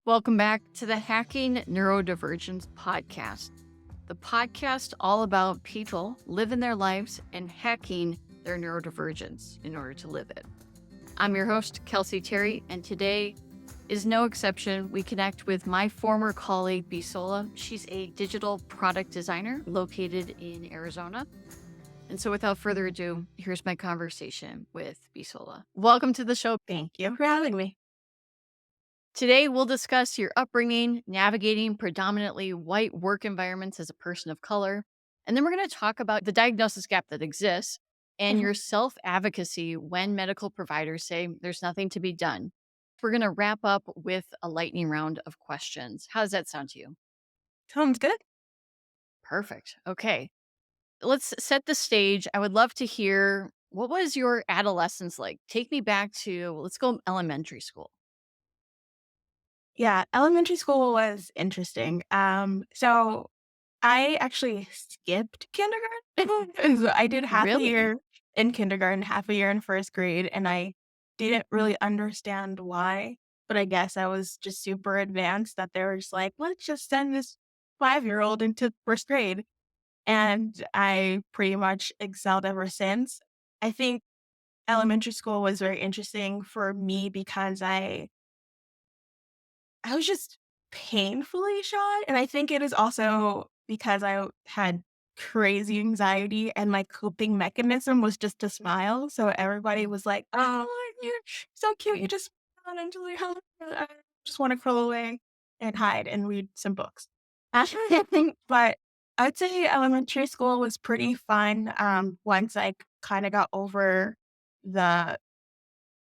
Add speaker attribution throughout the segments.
Speaker 1: Welcome back to the Hacking Neurodivergence podcast, the podcast all about people living their lives and hacking their neurodivergence in order to live it. I'm your host, Kelsey Terry, and today is no exception. We connect with my former colleague, Bisola. She's a digital product designer located in Arizona. And so without further ado, here's my conversation with Bisola. Welcome to the show.
Speaker 2: Thank you for having me.
Speaker 1: Today, we'll discuss your upbringing, navigating predominantly white work environments as a person of color. And then we're going to talk about the diagnosis gap that exists and your self advocacy when medical providers say there's nothing to be done. We're going to wrap up with a lightning round of questions. How does that sound to you?
Speaker 2: Sounds good.
Speaker 1: Perfect. Okay. Let's set the stage. I would love to hear, what was your adolescence like? Take me back to, let's go elementary school.
Speaker 2: Yeah, elementary school was interesting. So I actually skipped kindergarten. So I did half a
Speaker 1: Really?
Speaker 2: year in kindergarten, half a year in first grade, and I didn't really understand why. But I guess I was just super advanced that they were just like, let's just send this 5-year-old into first grade. And I pretty much excelled ever since. I think elementary school was very interesting for me because I was just painfully shy, and I think it is also because I had crazy anxiety and my coping mechanism was just to smile, so everybody was like, "Oh, you're so cute, you just smile until you I just wanna curl away and hide and read some books." But I'd say elementary school was pretty fun, once I kinda got over the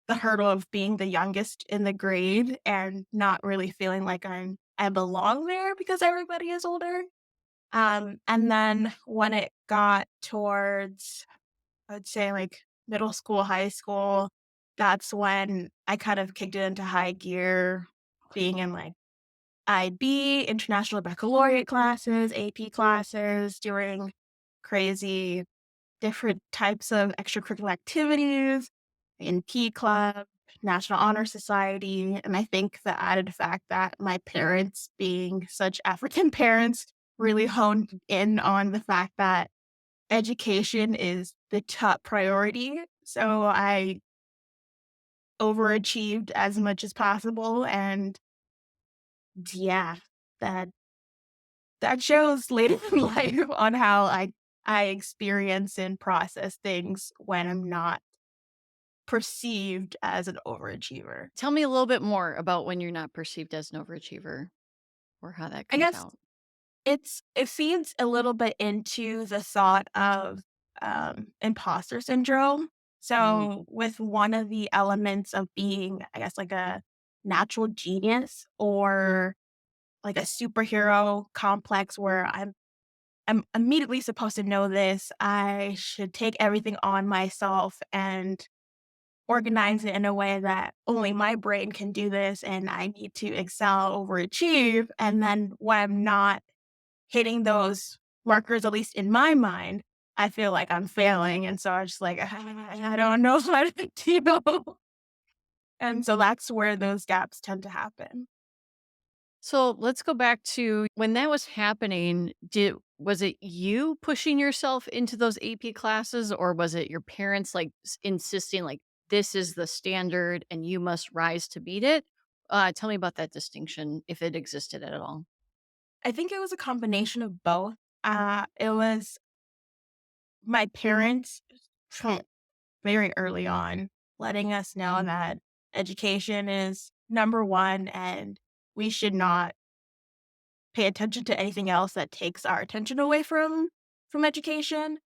Speaker 2: the hurdle of being the youngest in the grade and not really feeling like I belong there because everybody is older. And then when it got towards, I'd say like middle school, high school, that's when I kind of kicked it into high gear, being in like IB, international baccalaureate classes, AP classes, doing crazy different types of extracurricular activities in P Club, National Honor Society. And I think the added fact that my parents, being such African parents, really honed in on the fact that education is the top priority. So I overachieved as much as possible. And yeah, that that shows later in life on how I experience and process things when I'm not perceived as an overachiever.
Speaker 1: Tell me a little bit more about when you're not perceived as an overachiever or how that
Speaker 2: I
Speaker 1: comes
Speaker 2: guess
Speaker 1: out.
Speaker 2: it feeds a little bit into the thought of, imposter syndrome.
Speaker 1: Mm,
Speaker 2: So, with one of the elements of being, I guess, like a natural genius or like a superhero complex where I'm immediately supposed to know this, I should take everything on myself and organize it in a way that only my brain can do this and I need to excel, overachieve. And then when I'm not hitting those markers, at least in my mind, I feel like I'm failing. And so I just like, I don't know how to do. And so that's where those gaps tend to happen.
Speaker 1: So let's go back to when that was happening. Was it you pushing yourself into those AP classes, or was it your parents like insisting like this is the standard and you must rise to beat it? Tell me about that distinction if it existed at all.
Speaker 2: I think it was a combination of both. It was my parents very early on, letting us know that education is number one and we should not pay attention to anything else that takes our attention away from education.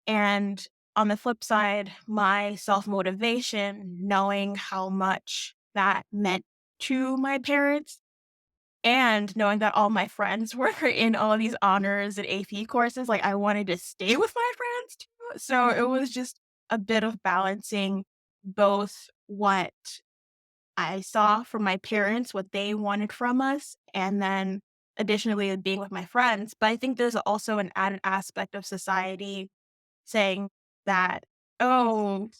Speaker 2: And on the flip side, my self-motivation, knowing how much that meant to my parents and knowing that all my friends were in all of these honors and AP courses, like I wanted to stay with my friends too. So it was just a bit of balancing both what I saw from my parents, what they wanted from us, and then additionally being with my friends. But I think there's also an added aspect of society saying that, oh,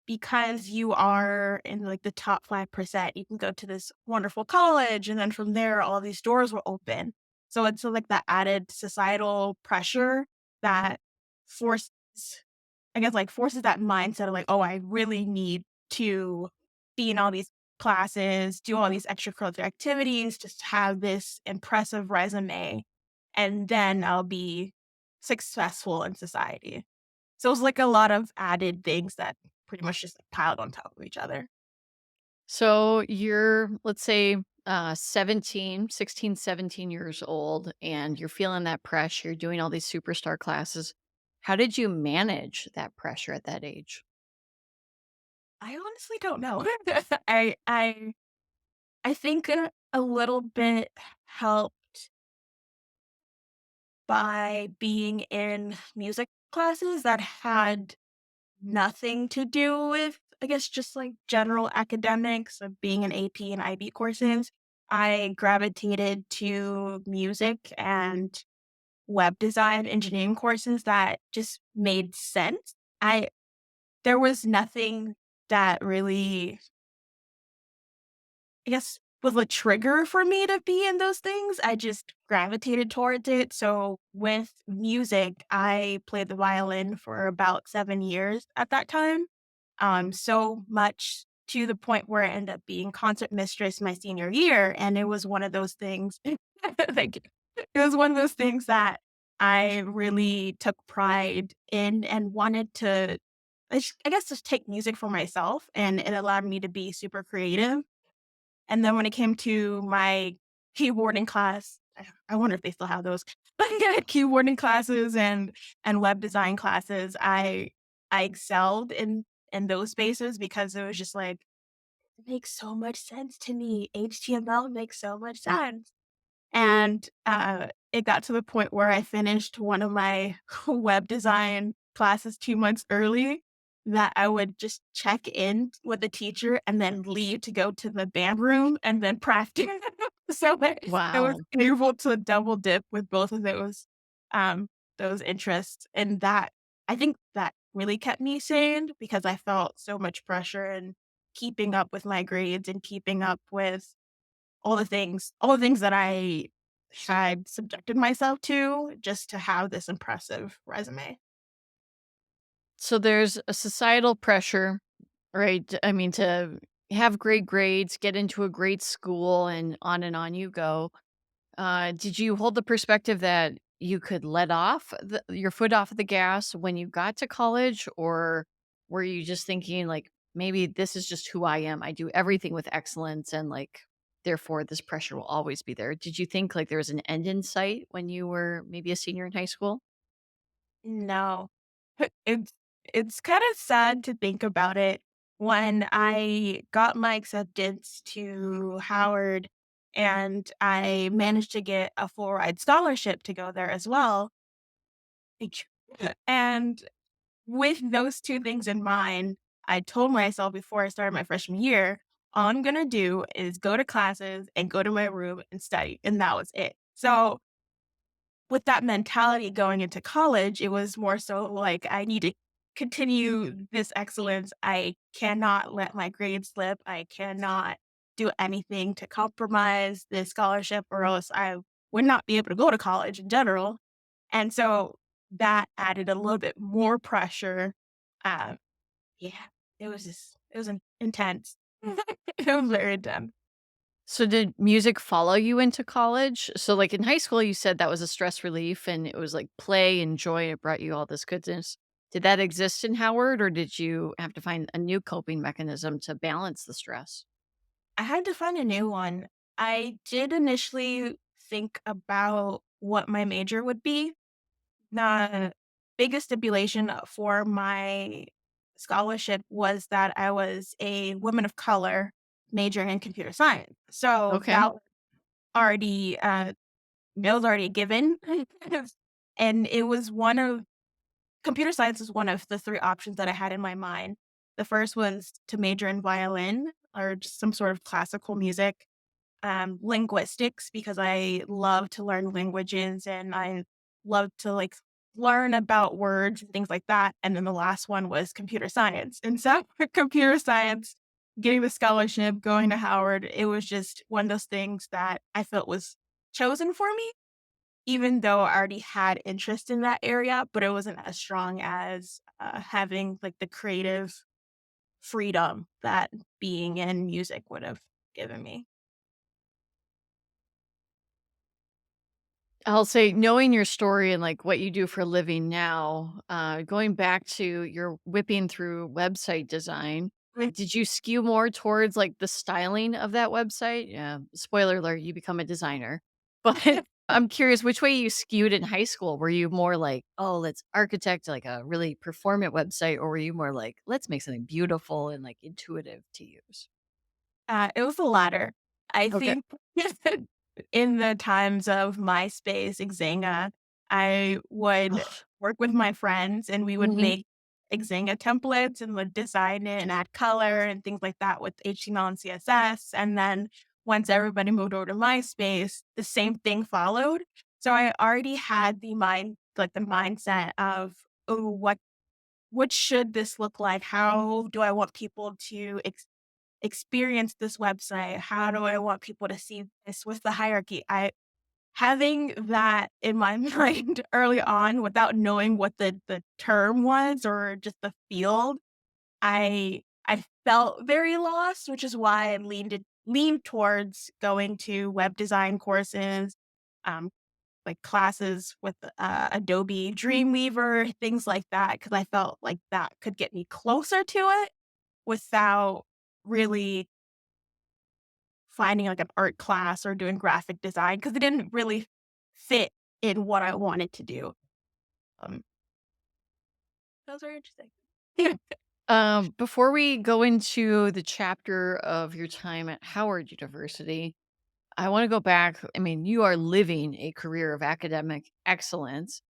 Speaker 2: because you are in like the top 5%, you can go to this wonderful college. And then from there, all these doors will open. So it's like that added societal pressure that forces, I guess, like forces that mindset of like, oh, I really need to be in all these classes, do all these extracurricular activities, just have this impressive resume, and then I'll be successful in society. So it was like a lot of added things that pretty much just piled on top of each other.
Speaker 1: So you're, let's say, 17, 16, 17 years old, and you're feeling that pressure, you're doing all these superstar classes. How did you manage that pressure at that age?
Speaker 2: I honestly don't know. I think a little bit helped by being in music classes that had nothing to do with, I guess, just like general academics of being in AP and IB courses. I gravitated to music and web design engineering courses that just made sense. I There was nothing that really, I guess, was a trigger for me to be in those things. I just gravitated towards it. So with music, I played the violin for about 7 years at that time. So much to the point where I ended up being concert mistress my senior year. And it was one of those things. Thank you. It was one of those things that I really took pride in and wanted to, I guess, just take music for myself. And it allowed me to be super creative. And then when it came to my keyboarding class, I wonder if they still have those, but yeah, keyboarding classes and web design classes, I excelled in those spaces because it was just like, it makes so much sense to me. HTML makes so much sense. And, it got to the point where I finished one of my web design classes 2 months early, that I would just check in with the teacher and then leave to go to the band room and then practice. So I was
Speaker 1: Wow.
Speaker 2: able to double dip with both of those interests, and that, I think that really kept me sane because I felt so much pressure in keeping up with my grades and keeping up with all the things that I had subjected myself to just to have this impressive resume.
Speaker 1: So there's a societal pressure, right? I mean, to have great grades, get into a great school, and on you go. Did you hold the perspective that you could let your foot off the gas when you got to college, or were you just thinking like maybe this is just who I am? I do everything with excellence, and like therefore this pressure will always be there. Did you think like there was an end in sight when you were maybe a senior in high school?
Speaker 2: No. It's it's kinda sad to think about it. When I got my acceptance to Howard and I managed to get a full ride scholarship to go there as well. Thank you. And with those 2 things in mind, I told myself before I started my freshman year, all I'm gonna do is go to classes and go to my room and study, and that was it. So, with that mentality going into college, it was more so like, I need to continue this excellence. I cannot let my grades slip. I cannot do anything to compromise this scholarship, or else I would not be able to go to college in general. And so that added a little bit more pressure. Um, yeah, it was intense. It was very intense.
Speaker 1: So did music follow you into college? So like in high school, you said that was a stress relief and it was like play and joy. It brought you all this goodness. Did that exist in Howard, or did you have to find a new coping mechanism to balance the stress?
Speaker 2: I had to find a new one. I did initially think about what my major would be. The biggest stipulation for my scholarship was that I was a woman of color majoring in computer science. So
Speaker 1: Okay.
Speaker 2: that already that was already a given. And it was one of computer science was one of the 3 options that I had in my mind. The first was to major in violin or just some sort of classical music, linguistics, because I love to learn languages and I love to like learn about words and things like that. And then the last one was computer science. And so for computer science, getting the scholarship, going to Howard, it was just one of those things that I felt was chosen for me, even though I already had interest in that area, but it wasn't as strong as having like the creative freedom that being in music would have given me.
Speaker 1: I'll say knowing your story and like what you do for a living now, going back to your whipping through website design, did you skew more towards like the styling of that website? Yeah, spoiler alert, you become a designer. But I'm curious which way you skewed in high school. Were you more like, oh, let's architect like a really performant website, or were you more like, let's make something beautiful and like intuitive to use?
Speaker 2: It was the latter. I
Speaker 1: Okay.
Speaker 2: think in the times of MySpace, Xanga, I would work with my friends and we would
Speaker 1: Hmm.
Speaker 2: make Xanga templates and would design it and add color and things like that with HTML and CSS. And then once everybody moved over to MySpace, the same thing followed. So I already had the mindset of, oh, what should this look like? How do I want people to experience this website? How do I want people to see this with the hierarchy? I having that in my mind early on without knowing what the term was or just the field, I felt very lost, which is why I leaned towards going to web design courses, um, like classes with Adobe Dreamweaver, things like that, because I felt like that could get me closer to it without really finding like an art class or doing graphic design because it didn't really fit in what I wanted to do. Um, that was very interesting.
Speaker 1: Before we go into the chapter of your time at Howard University, I want to go back. I mean, you are living a career of academic excellence.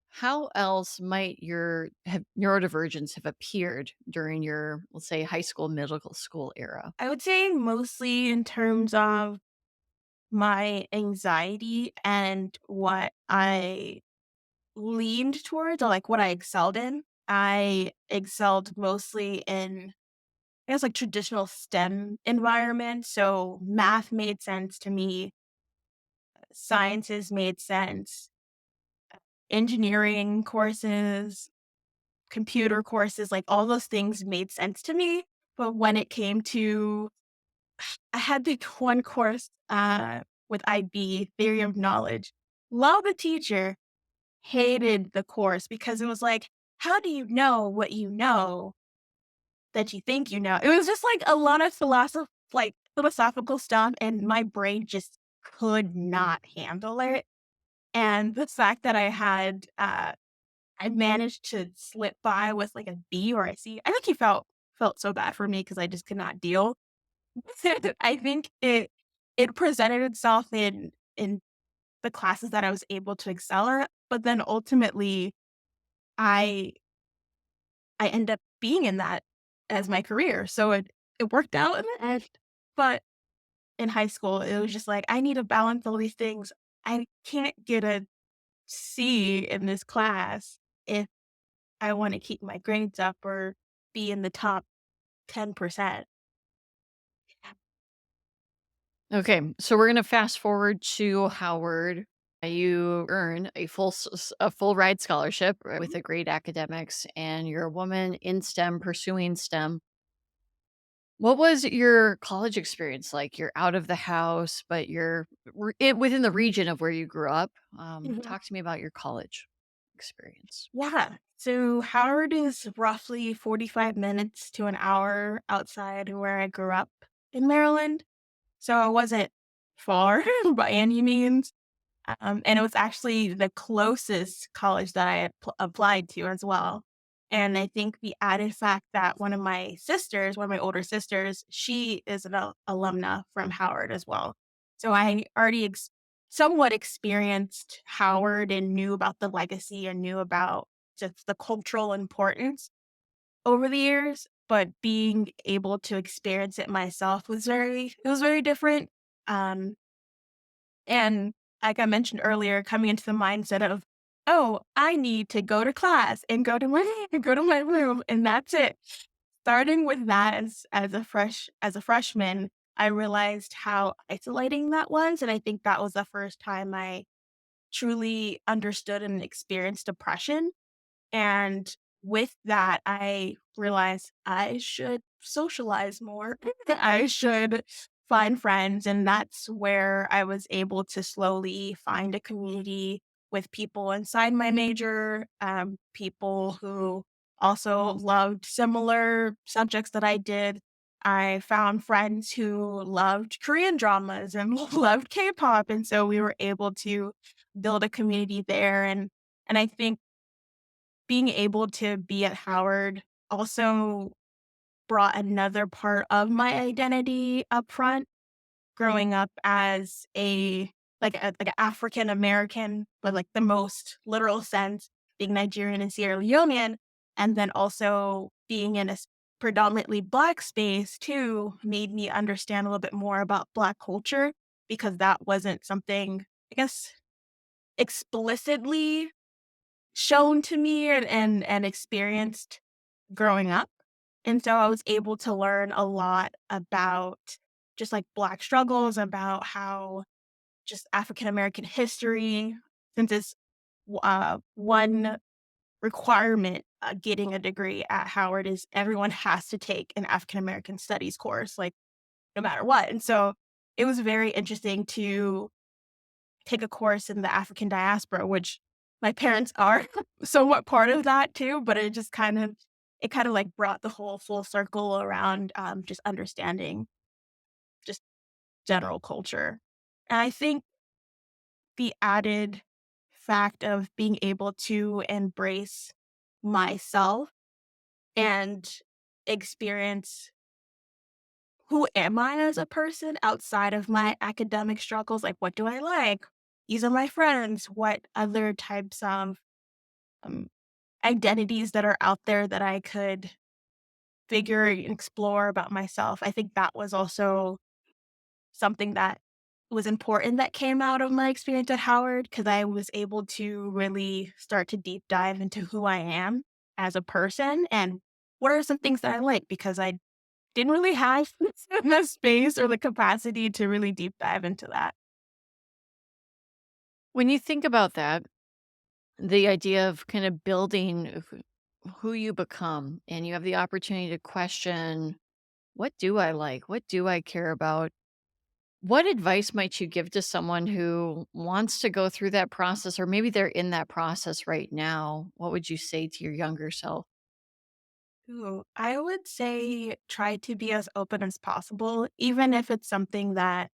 Speaker 1: How else might neurodivergence have appeared during your, let's say, high school, middle school era?
Speaker 2: I would say mostly in terms of my anxiety and what I leaned towards or like what I excelled in. I excelled mostly in I guess like traditional STEM environment. So math made sense to me, sciences made sense, engineering courses, computer courses, like all those things made sense to me. But when it came to, I had the one course with IB, Theory of Knowledge. Love the teacher, hated the course because it was like, how do you know what you know that you think you know? It was just like a lot of philosophical stuff, and my brain just could not handle it. And the fact that I managed to slip by with like a B or a C. I think he felt so bad for me because I just could not deal. I think it presented itself in the classes that I was able to excel at, but then ultimately I I end up being in that as my career. So it worked out in the end. But in high school, it was just like I need to balance all these things. I can't get a C in this class if I want to keep my grades up or be in the top 10%.
Speaker 1: Okay, so we're gonna fast forward to Howard. You earn a full ride scholarship with a great academics, and you're a woman in STEM pursuing STEM. What was your college experience like? You're out of the house, but within the region of where you grew up.
Speaker 2: Mhm.
Speaker 1: Talk to me about your college experience.
Speaker 2: Yeah. So Howard is roughly 45 minutes to an hour outside of where I grew up in Maryland. So I wasn't far by any means. And it was actually the closest college that I had applied to as well. And I think the added fact that one of my older sisters, she is an alumna from Howard as well. So I already somewhat experienced Howard and knew about the legacy and knew about just the cultural importance over the years. But being able to experience it myself it was very different. Um, and like I mentioned earlier, coming into the mindset of oh, I need to go to class and go to my go to my room, and that's it. Starting with that as a freshman, I realized how isolating that was, and I think that was the first time I truly understood and experienced depression. And with that, I realized I should socialize more. I should find friends. And that's where I was able to slowly find a community with people inside my major, people who also loved similar subjects that I did. I found friends who loved Korean dramas and loved K-pop. And so we were able to build a community there. And I think being able to be at Howard also brought another part of my identity up front, growing up as a like an African American, but like the most literal sense, being Nigerian and Sierra Leonean, and then also being in a predominantly Black space too, made me understand a little bit more about Black culture because that wasn't something, I guess, explicitly shown to me and experienced growing up. And so I was able to learn a lot about just like Black struggles, about how just African American history, since it's one requirement getting a degree at Howard is everyone has to take an African American studies course, like no matter what. And so it was very interesting to take a course in the African diaspora, which my parents are somewhat part of that too, but it kind of like brought the whole full circle around just understanding just general culture. And I think the added fact of being able to embrace myself and experience who am I as a person outside of my academic struggles? Like, what do I like? These are my friends. What other types of um, identities that are out there that I could figure and explore about myself? I think that was also something that was important that came out of my experience at Howard because I was able to really start to deep dive into who I am as a person and what are some things that I like because I didn't really have the space or the capacity to really deep dive into that.
Speaker 1: When you think about that, the idea of kind of building who you become, and you have the opportunity to question, what do I like? What do I care about? What advice might you give to someone who wants to go through that process, or maybe they're in that process right now? What would you say to your younger self?
Speaker 2: Ooh, I would say try to be as open as possible, even if it's something that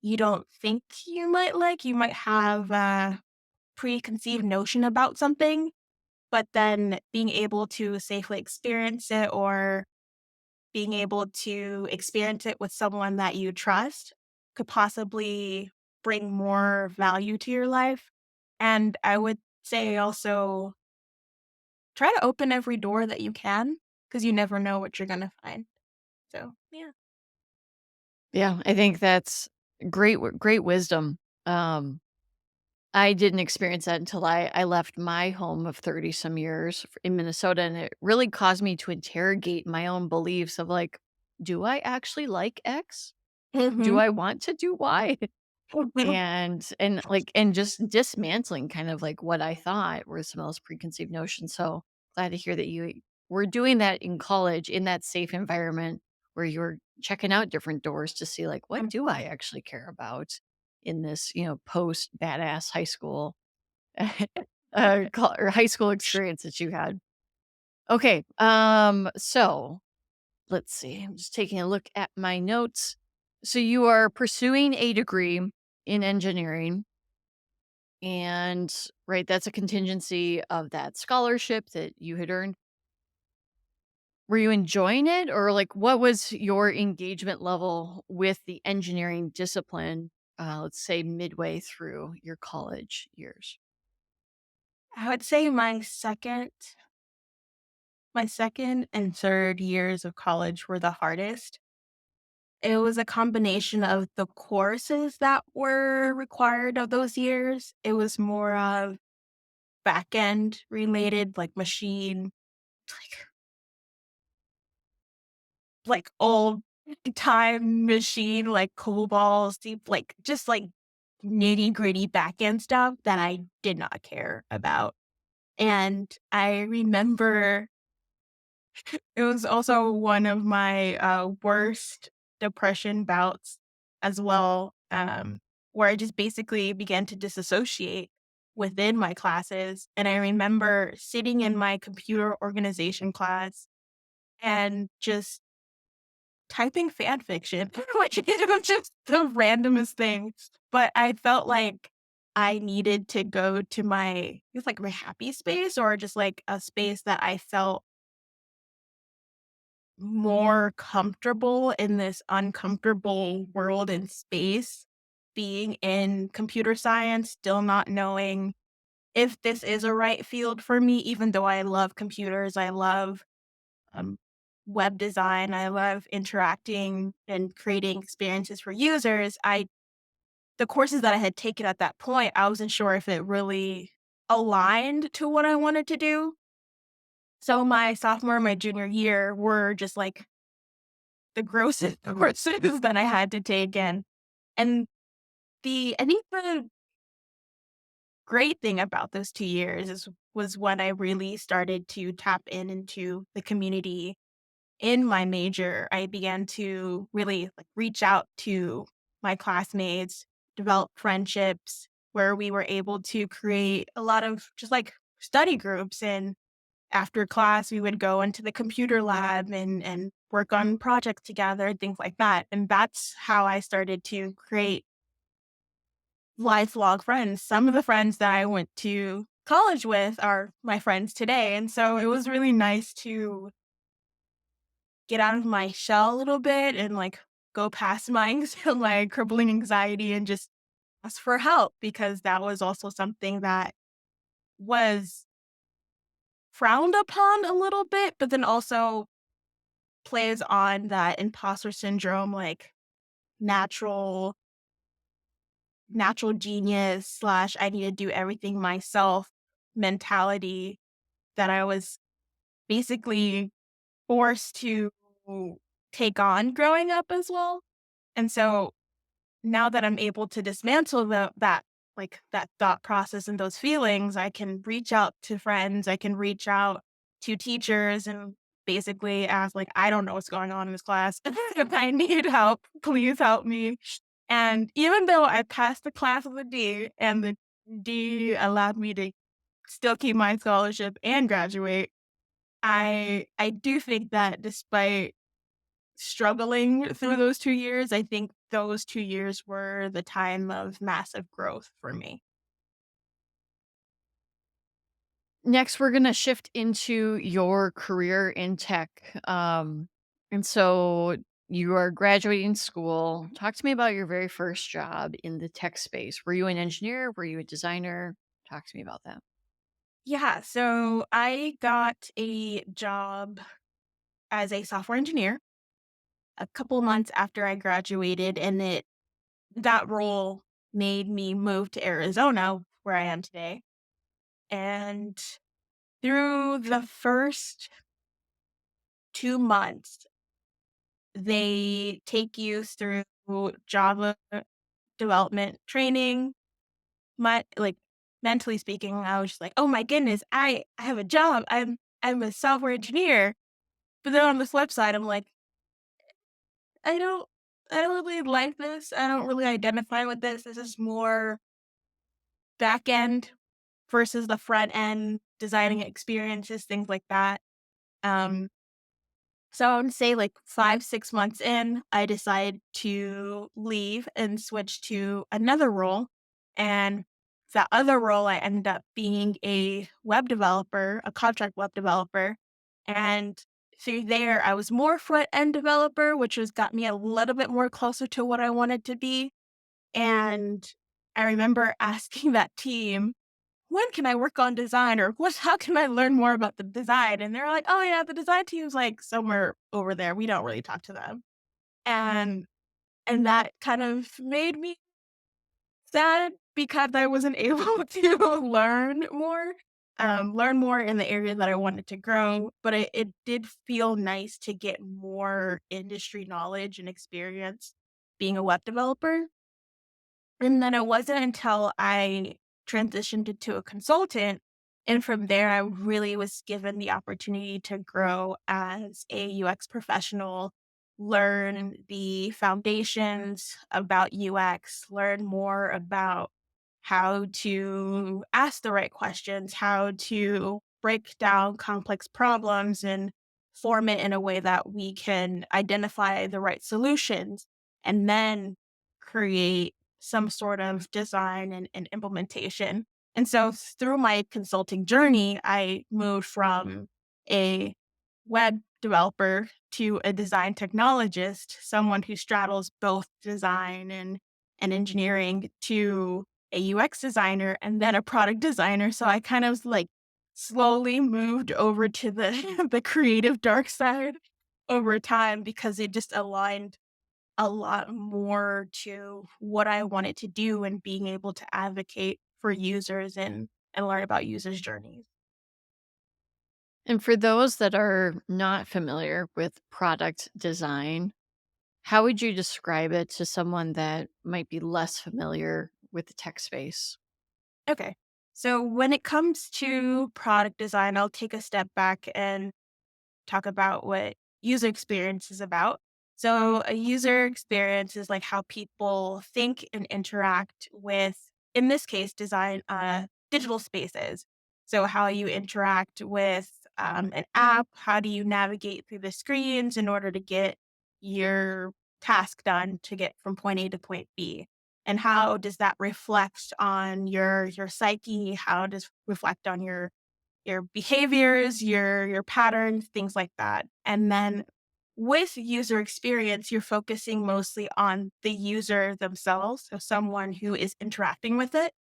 Speaker 2: you don't think you might like. You might have a preconceived notion about something, but then being able to safely experience it or being able to experience it with someone that you trust could possibly bring more value to your life. And I would say also try to open every door that you can because you never know what you're going to find. So, yeah.
Speaker 1: Yeah, I think that's great wisdom. Um, I didn't experience that until I left my home of 30 some years in Minnesota, and it really caused me to interrogate my own beliefs of like, do I actually like X? Do
Speaker 2: Hmm.
Speaker 1: I want to do Y? And just dismantling kind of like what I thought were some of those preconceived notions. So glad to hear that you were doing that in college in that safe environment where you were checking out different doors to see like what do I actually care about in this, post badass high school or high school experience that you had. Okay. So let's see. I'm just taking a look at my notes. So you are pursuing a degree in engineering, and right, that's a contingency of that scholarship that you had earned. Were you enjoying it, or like what was your engagement level with the engineering discipline, let's say midway through your college years?
Speaker 2: I would say my second and third years of college were the hardest. It was a combination of the courses that were required of those years. It was more of back end related, like machine, like old time machine, like COBOL, deep, like just like nitty gritty back end stuff that I did not care about. And I remember it was also one of my worst depression bouts as well, where I just basically began to disassociate within my classes. And I remember sitting in my computer organization class and just typing fan fiction, which was just the randomest thing. But I felt like I needed to go to it's like my happy space, or just like a space that I felt more comfortable in this uncomfortable world and space, being in computer science, still not knowing if this is a right field for me, even though I love computers. I love um, web design. I love interacting and creating experiences for users. The courses that I had taken at that point, I wasn't sure if it really aligned to what I wanted to do. So my sophomore and my junior year were just like the grossest courses that I had to take in. And I think the great thing about those 2 years was when I really started to tap into the community in my major. I began to really like reach out to my classmates, develop friendships where we were able to create a lot of just like study groups. And after class, we would go into the computer lab and work on projects together, things like that. And that's how I started to create lifelong friends. Some of the friends that I went to college with are my friends today. And so it was really nice to get out of my shell a little bit and like go past my my crippling anxiety and just ask for help, because that was also something that was frowned upon a little bit, but then also plays on that imposter syndrome, like natural natural genius slash I need to do everything myself mentality that I was basically forced to take on growing up as well. And so now that I'm able to dismantle that thought process and those feelings, I can reach out to friends, I can reach out to teachers and basically ask like, I don't know what's going on in this class. If I need help, please help me. And even though I passed the class with a D and the D allowed me to still keep my scholarship and graduate, I do think that despite struggling through those 2 years, I think those 2 years were the time of massive growth for me.
Speaker 1: Next, we're going to shift into your career in tech. And so you are graduating school. Talk to me about your very first job in the tech space. Were you an engineer? Were you a designer? Talk to me about that.
Speaker 2: Yeah, so I got a job as a software engineer a couple months after I graduated, and that role made me move to Arizona, where I am today. And through the first 2 months, they take you through Java development training. Like, mentally speaking, I was just like, "Oh my goodness, I have a job. I'm a software engineer." But then on the flip side, I'm like, "I don't I don't really like this. I don't really identify with this. This is more back end versus the front end, designing experiences, things like that." Um So I would say like 5, 6 months in, I decided to leave and switch to another role. And that other role, I ended up being a web developer, a contract web developer. And through there, I was more front end developer, which was got me a little bit more closer to what I wanted to be. And I remember asking that team, when can I work on design, or how can I learn more about the design? And they're like, oh yeah, the design team's like somewhere over there. We don't really talk to them. And that kind of made me sad because I wasn't able to learn more. learn more in the area that I wanted to grow, but it did feel nice to get more industry knowledge and experience being a web developer. And then it wasn't until I transitioned into a consultant, and from there, I really was given the opportunity to grow as a UX professional, learn the foundations about UX, learn more about how to ask the right questions, how to break down complex problems and form it in a way that we can identify the right solutions and then create some sort of design and implementation. And so through my consulting journey, I moved from a web developer to a design technologist, someone who straddles both design and engineering, to a UX designer and then a product designer. So I kind of like slowly moved over to the the creative dark side over time because it just aligned a lot more to what I wanted to do and being able to advocate for users and learn about users' journeys.
Speaker 1: And for those that are not familiar with product design, how would you describe it to someone that might be less familiar with the tech space?
Speaker 2: Okay. So when it comes to product design, I'll take a step back and talk about what user experience is about. So, a user experience is like how people think and interact with, in this case, design digital spaces. So, how you interact with an app, how do you navigate through the screens in order to get your task done to get from point A to point B? And how does that reflect on your psyche? How does reflect on your behaviors, your patterns, things like that. And then with user experience, you're focusing mostly on the user themselves, so someone who is interacting with it.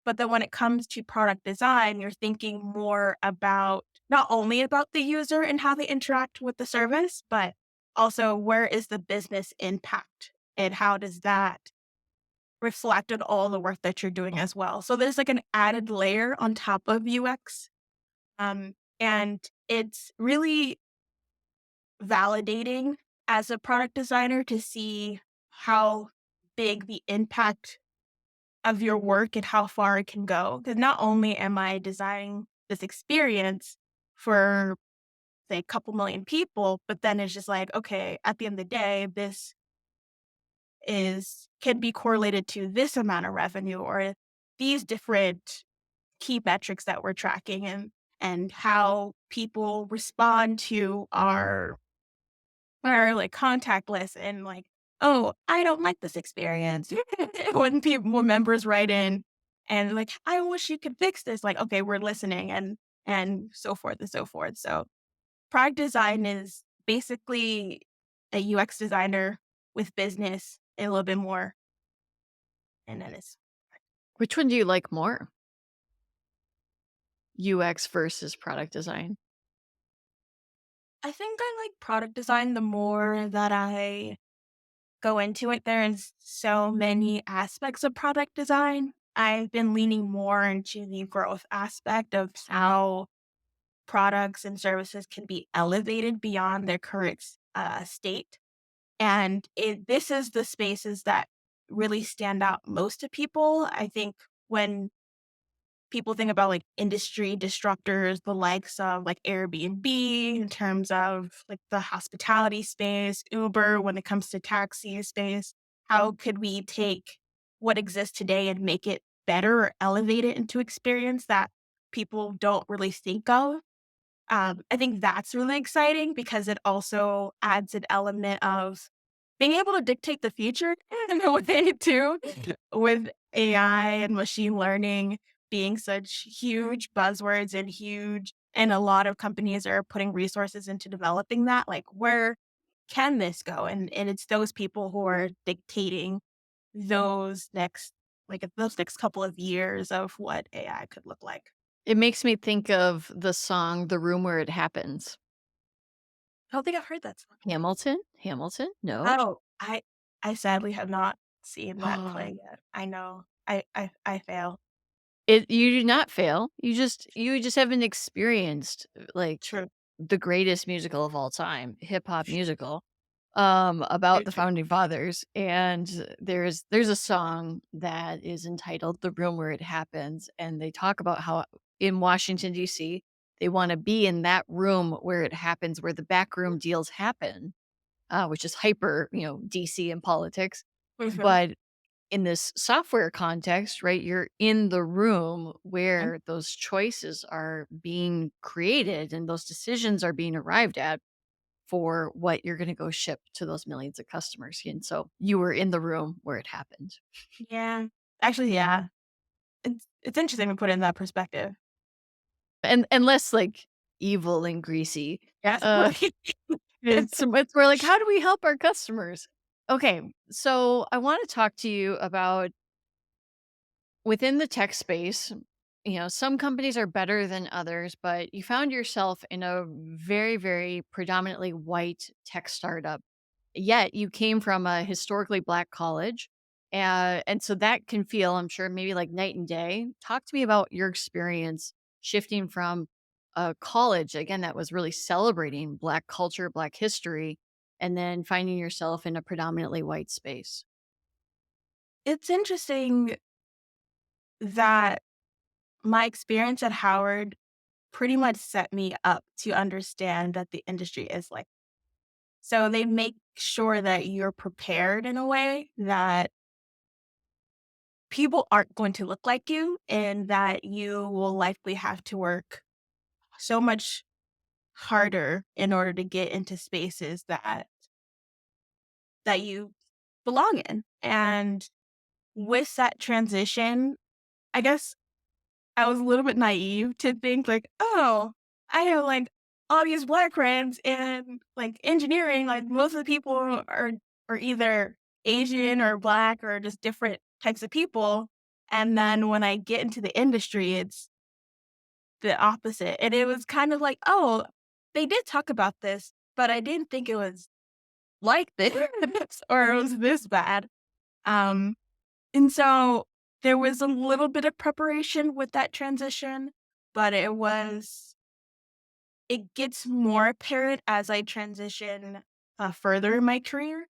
Speaker 2: But then when it comes to product design, you're thinking more about not only about the user and how they interact with the service, but also where is the business impact and how does that reflect on all the work that you're doing as well. So there's like an added layer on top of UX, and it's really validating as a product designer to see how big the impact of your work and how far it can go. Because not only am I designing this experience for, say, a couple million people, but then it's just like, okay, at the end of the day, this is can be correlated to this amount of revenue or these different key metrics that we're tracking and how people respond to our like contact list and like, oh, I don't like this experience. When members write in and like, I wish you could fix this, like, okay, we're listening and so forth and so forth. So product design is basically a UX designer with business and a little bit more, and then it's
Speaker 1: Which one do you like more? UX versus product design?
Speaker 2: I think I like product design the more that I go into it. There's so many aspects of product design. I've been leaning more into the growth aspect of how products and services can be elevated beyond their current state. And this is the spaces that really stand out most to people. I think when people think about like industry disruptors, the likes of like Airbnb in terms of like the hospitality space, Uber when it comes to taxi space. How could we take what exists today and make it better or elevate it into experience that people don't really think of? I think that's really exciting because it also adds an element of being able to dictate the future in a way too, with AI and machine learning being such huge buzzwords and huge, and a lot of companies are putting resources into developing that. Like, where can this go? And it's those people who are dictating those next those next couple of years of what AI could look like.
Speaker 1: It makes me think of the song "The Room Where It Happens."
Speaker 2: I don't think I've heard that song.
Speaker 1: Hamilton? Hamilton? No?
Speaker 2: Oh, I sadly have not seen that play yet. I know. I fail.
Speaker 1: You do not fail. You just haven't experienced, like,
Speaker 2: True.
Speaker 1: the greatest musical of all time, hip hop musical, about
Speaker 2: Very
Speaker 1: the
Speaker 2: true.
Speaker 1: founding fathers, and there's a song that is entitled "The Room Where It Happens," and they talk about how in Washington, DC, they wanna be in that room where it happens, where the backroom deals happen, which is hyper, DC and politics,
Speaker 2: Mhm.
Speaker 1: but in this software context, right, you're in the room
Speaker 2: Mhm.
Speaker 1: where those choices are being created and those decisions are being arrived at for what you're going to go ship to those millions of customers. And so you were in the room where it happened.
Speaker 2: Yeah. Actually, yeah. It's interesting to put it in that perspective.
Speaker 1: And less like evil and greasy.
Speaker 2: Yes.
Speaker 1: Uh it's more like, how do we help our customers? Okay, so I want to talk to you about within the tech space, some companies are better than others, but you found yourself in a very, very predominantly white tech startup. Yet you came from a historically black college. And so that can feel, I'm sure, maybe like night and day. Talk to me about your experience shifting from a college, again, that was really celebrating black culture, black history, and then finding yourself in a predominantly white space.
Speaker 2: It's interesting that my experience at Howard pretty much set me up to understand that the industry is like so they make sure that you're prepared in a way that people aren't going to look like you and that you will likely have to work so much harder in order to get into spaces that you belong in. And with that transition, I guess I was a little bit naive to think like, "Oh, I have, like, all these black friends and, like, engineering, like, most of the people are either Asian or black or just different types of people." And then when I get into the industry, it's the opposite. And it was kind of like, "Oh, they did talk about this, but I didn't think it was like this or it was this bad." Um and so there was a little bit of preparation with that transition, but it gets more apparent as I transition further in my career.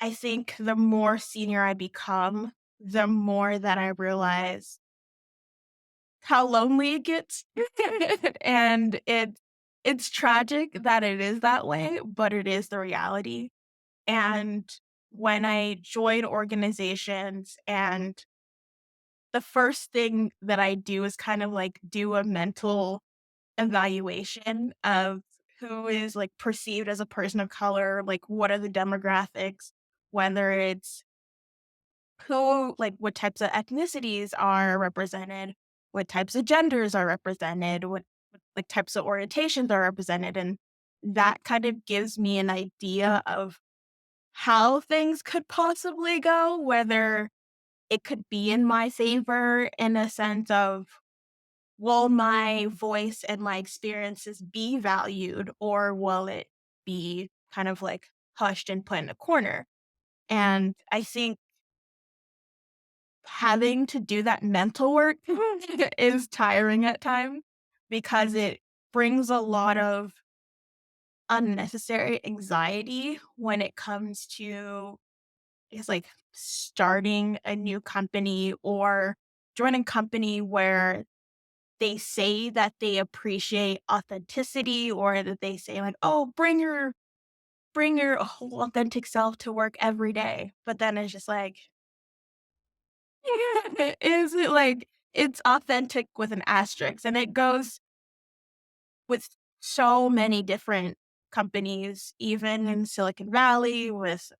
Speaker 2: I think the more senior I become, the more that I realize how lonely it gets. And it's tragic that it is that way, but it is the reality. And when I join organizations and the first thing that I do is kind of like do a mental evaluation of who is like perceived as a person of color, like what are the demographics, whether it's who, like what types of ethnicities are represented, what types of genders are represented, what like types of orientations are represented. And that kind of gives me an idea of how things could possibly go, whether it could be in my favor in a sense of, will my voice and my experiences be valued or will it be kind of like hushed and put in a corner? And I think having to do that mental work is tiring at times because it brings a lot of unnecessary anxiety when it comes to it's like starting a new company or joining a company where they say that they appreciate authenticity or that they say like, "Oh, bring your whole authentic self to work every day." But then it's just like, is it like it's authentic with an asterisk? And it goes with so many different companies, even in Silicon Valley with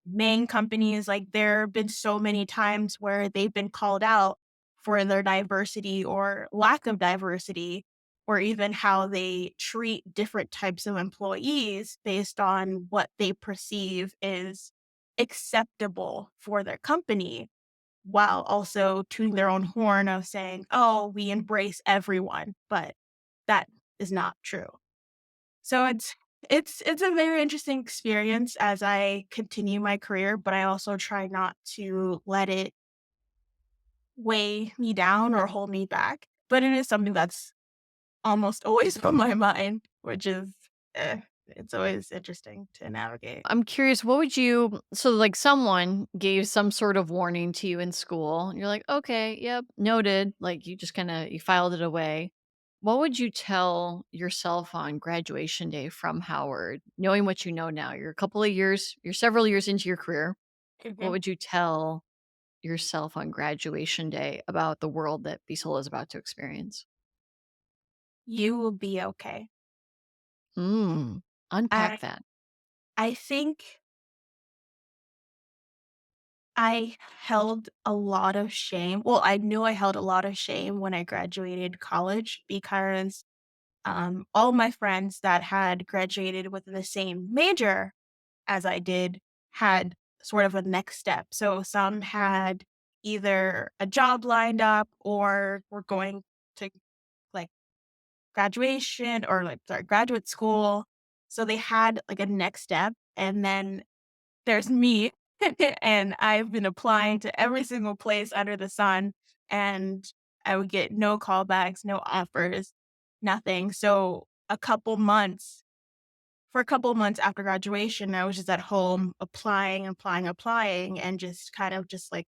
Speaker 2: main companies, like, there have been so many times where they've been called out for their diversity or lack of diversity, or even how they treat different types of employees based on what they perceive is acceptable for their company, while also tooting their own horn of saying, "Oh, we embrace everyone," but that is not true. So it's a very interesting experience as I continue my career, but I also try not to let it weigh me down or hold me back, but it is something that's almost always on my mind, which is, it's always interesting to navigate.
Speaker 1: I'm curious, what would you so like someone gave some sort of warning to you in school. And you're like, "Okay, yep, noted." Like you just kind of you filed it away. What would you tell yourself on graduation day from Howard, knowing what you know now? You're several years into your career. What
Speaker 2: Mhm.
Speaker 1: would you tell yourself on graduation day about the world that Bisola is about to experience?
Speaker 2: You will be okay.
Speaker 1: Mm, unpack
Speaker 2: I
Speaker 1: that.
Speaker 2: I think I held a lot of shame. Well, I knew I held a lot of shame when I graduated college because all my friends that had graduated with the same major as I did had sort of a next step. So some had either a job lined up or were going to like graduation or like sorry, graduate school. So they had like a next step. And then there's me and I've been applying to every single place under the sun and I would get no callbacks, no offers, nothing. So for a couple months after graduation, I was just at home applying, and just kind of just like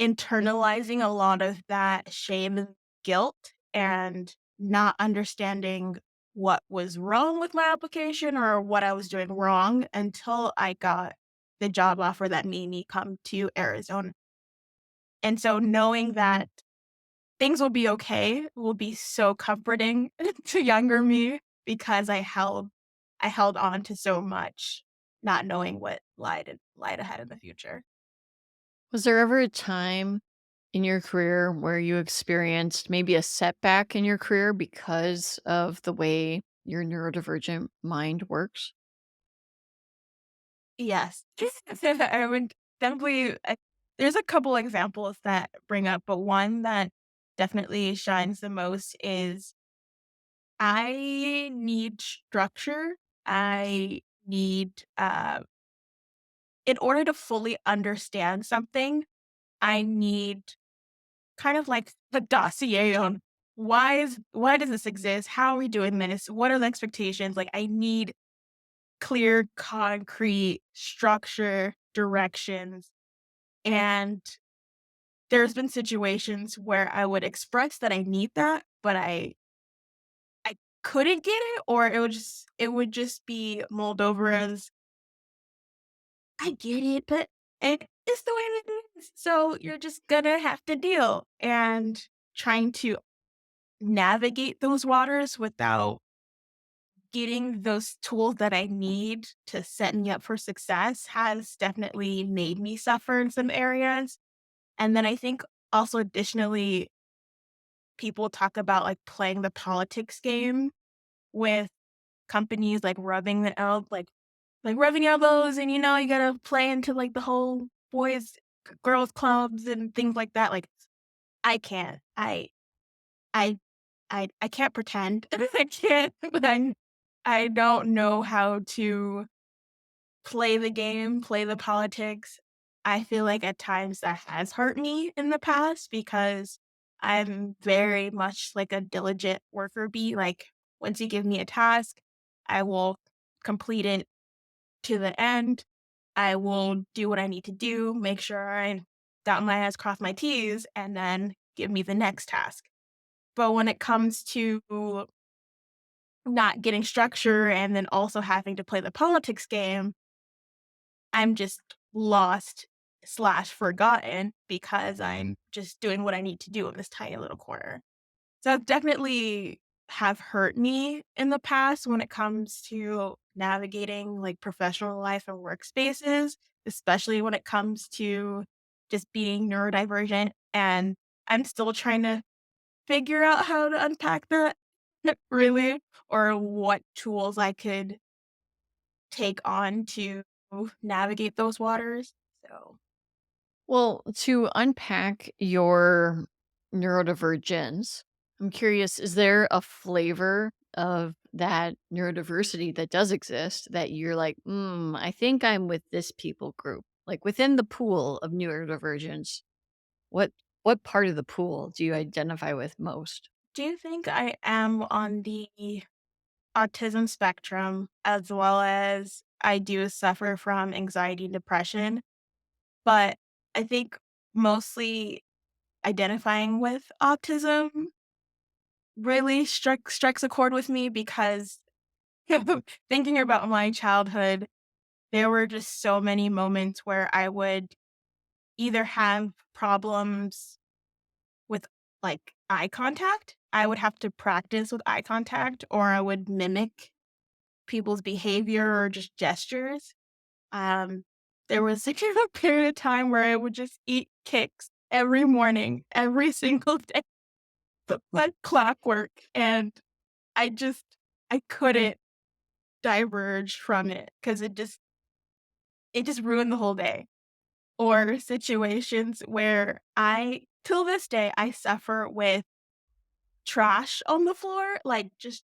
Speaker 2: internalizing a lot of that shame and guilt and not understanding what was wrong with my application or what I was doing wrong until I got the job offer that made me come to Arizona. And so knowing that things will be okay will be so comforting to younger me because I held on to so much, not knowing what lied ahead in the future.
Speaker 1: Was there ever a time in your career where you experienced maybe a setback in your career because of the way your neurodivergent mind works?
Speaker 2: Yes. I would definitely there's a couple examples that bring up, but one that definitely shines the most is I need structure. I need in order to fully understand something, I need kind of like the dossier on why does this exist? How are we doing this? What are the expectations? Like I need clear, concrete structure, directions. And there's been situations where I would express that I need that, but I couldn't get it, or it would just be mulled over as I get it, but it's the way it is. So you're just gonna have to deal. And trying to navigate those waters without getting those tools that I need to set me up for success has definitely made me suffer in some areas. And then I think also additionally, people talk about like playing the politics game with companies like like rubbing elbows and you gotta play into like the whole girls clubs and things like that. Like I can't. I I can't pretend. I can't I don't know how to play the game, play the politics. I feel like at times that has hurt me in the past because I'm very much like a diligent worker bee. Like once you give me a task, I will complete it to the end. I will do what I need to do, make sure I dot my I's, cross my T's, and then give me the next task. But when it comes to not getting structure and then also having to play the politics game, I'm just lost slash forgotten because I'm just doing what I need to do in this tiny little corner. So I've definitely have hurt me in the past when it comes to navigating like professional life and workspaces, especially when it comes to just being neurodivergent. And I'm still trying to figure out how to unpack that really, or what tools I could take on to navigate those waters. So,
Speaker 1: Well, to unpack your neurodivergence, I'm curious, is there a flavor of that neurodiversity that does exist that you're like, I think I'm with this people group? Like within the pool of neurodivergence, what What part of the pool do you identify with most?
Speaker 2: Do you think I am on the autism spectrum as well as I do suffer from anxiety and depression? But I think mostly identifying with autism really strikes a chord with me because thinking about my childhood, there were just so many moments where I would either have problems with like eye contact. I would have to practice with eye contact or I would mimic people's behavior or just gestures. Um, there was like a period of time where I would just eat kicks every morning, every single day, like clockwork. And I just, I couldn't diverge from it because it just ruined the whole day. Or situations where till this day, I suffer with trash on the floor, like just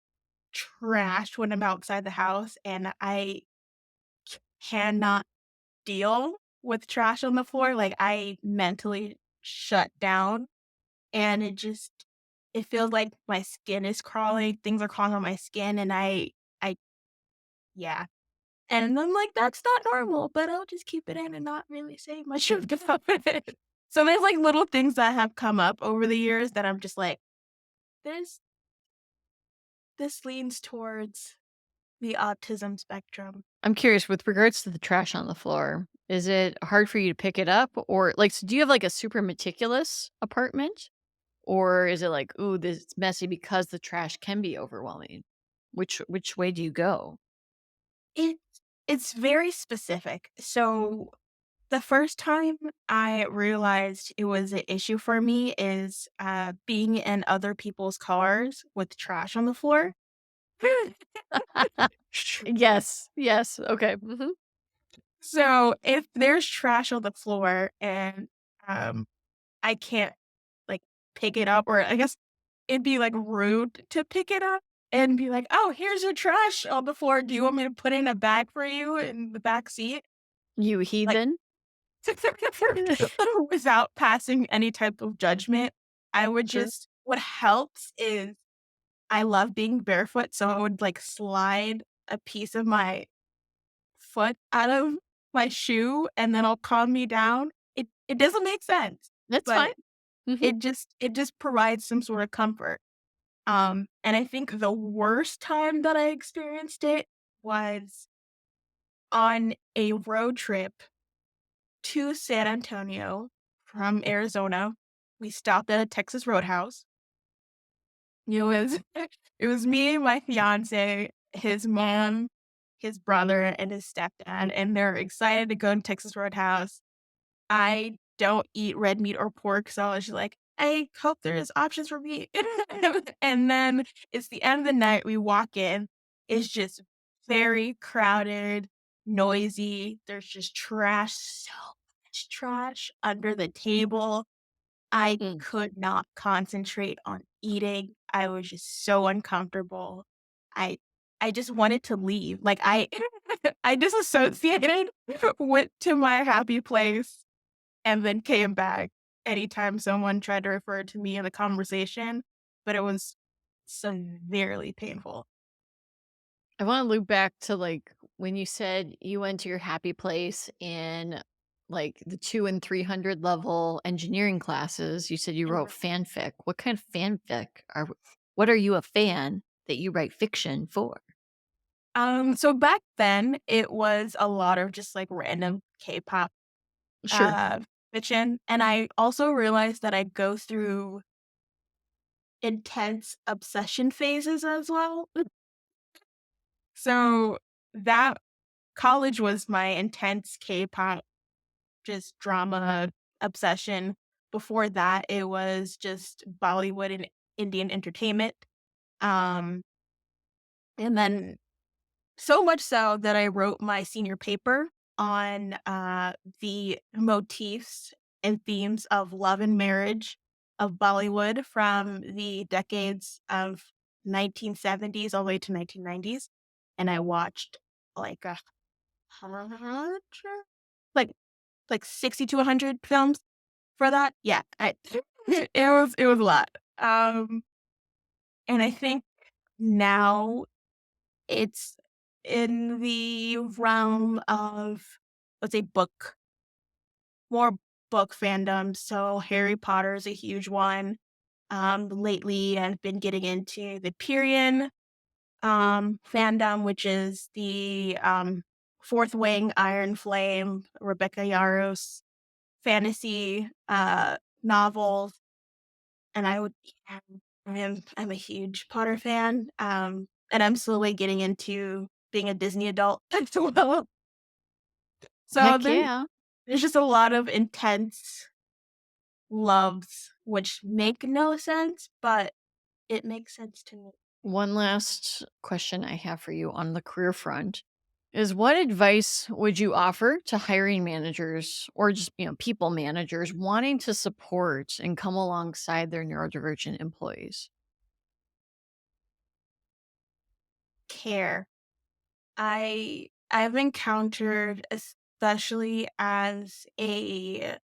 Speaker 2: trash when I'm outside the house and I cannot deal with trash on the floor. Like I mentally shut down and it feels like my skin is crawling, things are crawling on my skin and I yeah. And I'm like, that's not normal, but I'll just keep it in and not really say much about it. So there's like little things that have come up over the years that I'm just like, there's this leans towards the autism spectrum.
Speaker 1: I'm curious with regards to the trash on the floor, is it hard for you to pick it up or like so do you have like a super meticulous apartment or is it like, "Ooh, this is messy because the trash can be overwhelming?" Which way do you go?
Speaker 2: It it's very specific. So the first time I realized it was an issue for me is being in other people's cars with trash on the floor.
Speaker 1: Yes, yes, okay, mhm.
Speaker 2: So if there's trash on the floor and um, I can't like pick it up, or I guess it'd be like rude to pick it up and be like, "Oh, here's your trash on the floor. Do you want me to put it in a bag for you in the back seat?"
Speaker 1: You
Speaker 2: Like
Speaker 1: heathen.
Speaker 2: without passing any type of judgment. I would
Speaker 1: Sure.
Speaker 2: just what helps is I love being barefoot, so I would like slide a piece of my foot out of my shoe and then it'll calm me down. It doesn't make sense,
Speaker 1: That's fine.
Speaker 2: but
Speaker 1: Mhm.
Speaker 2: it just provides some sort of comfort. And I think the worst time that I experienced it was on a road trip to San Antonio from Arizona. We stopped at a Texas Roadhouse. It was it was me, my fiancé, his mom, his brother, and his stepdad, and they're excited to go to Texas Roadhouse. I don't eat red meat or pork, so I was just like, "I hope there's options for me." And then it's the end of the night, we walk in, it's just very crowded, noisy, there's just trash, so much trash under the table. I
Speaker 1: Mm.
Speaker 2: could not concentrate on eating. I was just so uncomfortable. I I just wanted to leave. Like I disassociated, went to my happy place, and then came back anytime someone tried to refer to me in the conversation, but it was severely painful.
Speaker 1: I wanna loop back to, like, when you said you went to your happy place in, like, the 2 and 300 level engineering classes, you said you wrote
Speaker 2: Mhm.
Speaker 1: fanfic. What kind of fanfic what are you a fan that you write fiction for?
Speaker 2: So back then, it was a lot of just, like, random K-pop,
Speaker 1: Sure.
Speaker 2: uh, fiction, and I also realized that I go through intense obsession phases as well. So that college was my intense K-pop, just drama obsession. Before that, it was just Bollywood and Indian entertainment. Um, and then so much so that I wrote my senior paper on the motifs and themes of love and marriage of Bollywood from the decades of 1970s all the way to 1990s. And I watched like a hundred, like like 60 to 100 films. for that. Yeah, it was a lot. And I think now it's in the realm of, let's say, more book fandom. So Harry Potter is a huge one. Lately I've been getting into the Pyrian fandom, which is the Fourth Wing, Iron Flame, Rebecca Yarros fantasy novels. And yeah, I'm a huge Potter fan. And I'm slowly getting into being a Disney adult as well. So
Speaker 1: Heck yeah.
Speaker 2: there's just a lot of intense loves, which make no sense, but it makes sense to me.
Speaker 1: One last question I have for you on the career front is what advice would you offer to hiring managers or just, people managers wanting to support and come alongside their neurodivergent employees?
Speaker 2: Care. I've encountered, especially as a